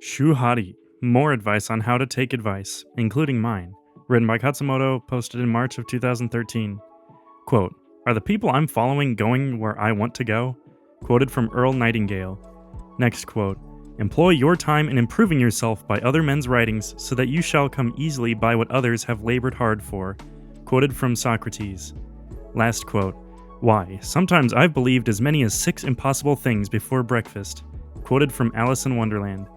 ShuHaRi, more advice on how to take advice, including mine. Written by Khatzumoto, posted in March of 2013. Quote, "Are the people I'm following going where I want to go?" Quoted from Earl Nightingale. Next quote, "Employ your time in improving yourself by other men's writings so that you shall come easily by what others have labored hard for." Quoted from Socrates. Last quote, "Why, sometimes I've believed as many as 6 impossible things before breakfast." Quoted from Alice in Wonderland.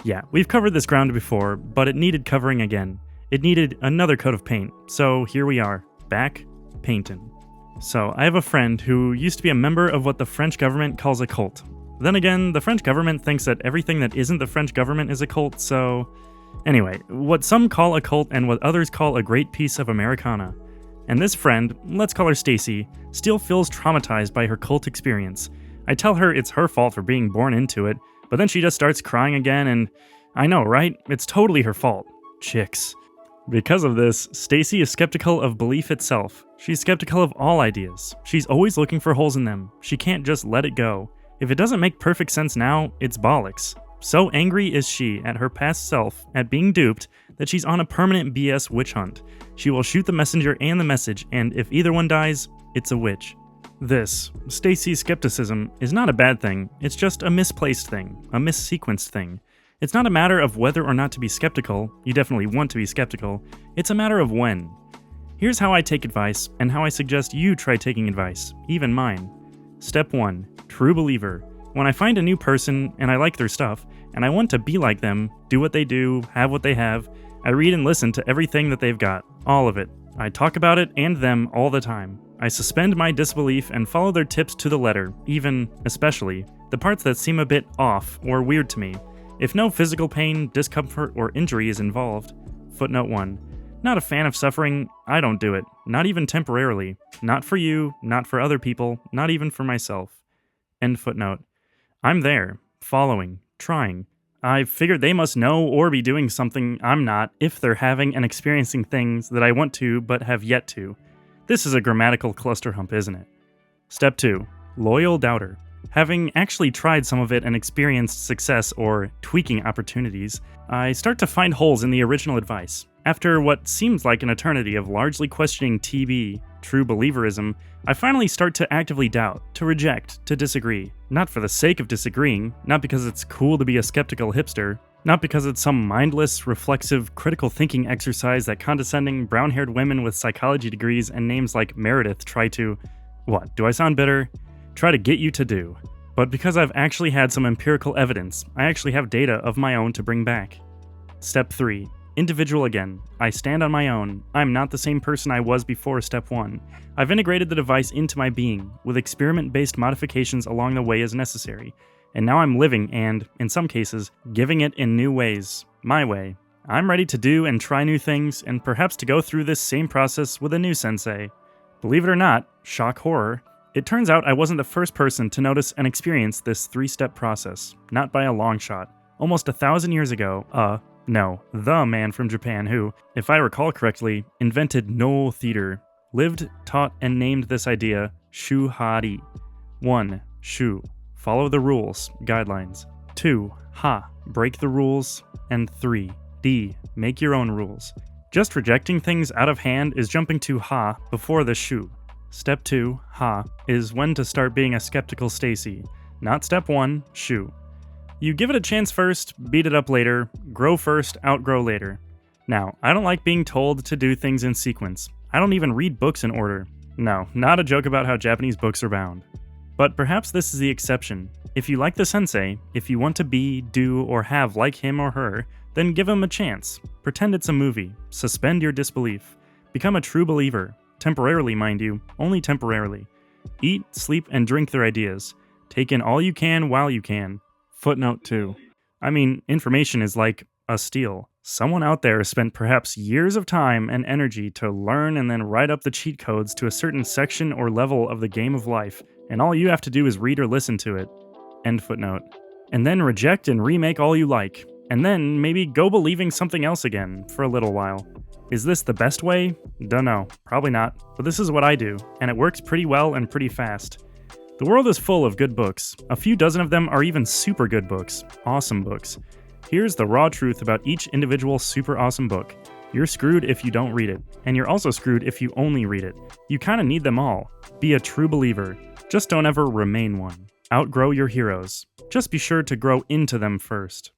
Yeah, we've covered this ground before, but it needed covering again. It needed another coat of paint, so here we are, back, paintin'. So, I have a friend who used to be a member of what the French government calls a cult. Then again, the French government thinks that everything that isn't the French government is a cult, so... Anyway, what some call a cult and what others call a great piece of Americana. And this friend, let's call her Stacy, still feels traumatized by her cult experience. I tell her it's her fault for being born into it, but then she just starts crying again and... I know, right? It's totally her fault. Chicks. Because of this, Stacy is skeptical of belief itself. She's skeptical of all ideas. She's always looking for holes in them. She can't just let it go. If it doesn't make perfect sense now, it's bollocks. So angry is she at her past self, at being duped, that she's on a permanent BS witch hunt. She will shoot the messenger and the message, and if either one dies, it's a witch. This, Stacy's skepticism, is not a bad thing. It's just a misplaced thing, a missequenced thing. It's not a matter of whether or not to be skeptical. You definitely want to be skeptical. It's a matter of when. Here's how I take advice, and how I suggest you try taking advice, even mine. Step 1. True believer. When I find a new person, and I like their stuff, and I want to be like them, do what they do, have what they have, I read and listen to everything that they've got. All of it. I talk about it and them all the time. I suspend my disbelief and follow their tips to the letter, even, especially, the parts that seem a bit off or weird to me. If no physical pain, discomfort, or injury is involved. Footnote 1. Not a fan of suffering, I don't do it. Not even temporarily. Not for you, not for other people, not even for myself. End footnote. I'm there, following, trying. I figured they must know or be doing something I'm not if they're having and experiencing things that I want to but have yet to. This is a grammatical cluster hump, isn't it? Step 2. Loyal doubter. Having actually tried some of it and experienced success or tweaking opportunities, I start to find holes in the original advice. After what seems like an eternity of largely questioning TB, true believerism, I finally start to actively doubt, to reject, to disagree. Not for the sake of disagreeing, not because it's cool to be a skeptical hipster, not because it's some mindless, reflexive, critical thinking exercise that condescending, brown-haired women with psychology degrees and names like Meredith try to... What, do I sound bitter? Try to get you to do. But because I've actually had some empirical evidence, I actually have data of my own to bring back. Step 3. Individual again. I stand on my own. I'm not the same person I was before step 1. I've integrated the device into my being, with experiment-based modifications along the way as necessary. And now I'm living and, in some cases, giving it in new ways. My way. I'm ready to do and try new things, and perhaps to go through this same process with a new sensei. Believe it or not, shock horror, it turns out I wasn't the first person to notice and experience this 3-step process, not by a long shot. Almost 1,000 years ago, the man from Japan who, if I recall correctly, invented no theater, lived, taught, and named this idea ShuHaRi. 1. Shu. Follow the rules, guidelines. 2. Ha. Break the rules. And 3. D. Make your own rules. Just rejecting things out of hand is jumping to Ha before the Shu. Step 2, Ha, is when to start being a skeptical Stacy. Not step 1, Shu. You give it a chance first, beat it up later, grow first, outgrow later. Now, I don't like being told to do things in sequence. I don't even read books in order. No, not a joke about how Japanese books are bound. But perhaps this is the exception. If you like the sensei, if you want to be, do, or have like him or her, then give him a chance. Pretend it's a movie. Suspend your disbelief. Become a true believer. Temporarily, mind you, only temporarily. Eat, sleep, and drink their ideas. Take in all you can while you can. Footnote 2. I mean, information is like a steal. Someone out there spent perhaps years of time and energy to learn and then write up the cheat codes to a certain section or level of the game of life, and all you have to do is read or listen to it. End footnote. And then reject and remake all you like. And then maybe go believing something else again for a little while. Is this the best way? Dunno, probably not, but this is what I do, and it works pretty well and pretty fast. The world is full of good books. A few dozen of them are even super good books, awesome books. Here's the raw truth about each individual super awesome book. You're screwed if you don't read it, and you're also screwed if you only read it. You kinda need them all. Be a true believer. Just don't ever remain one. Outgrow your heroes. Just be sure to grow into them first.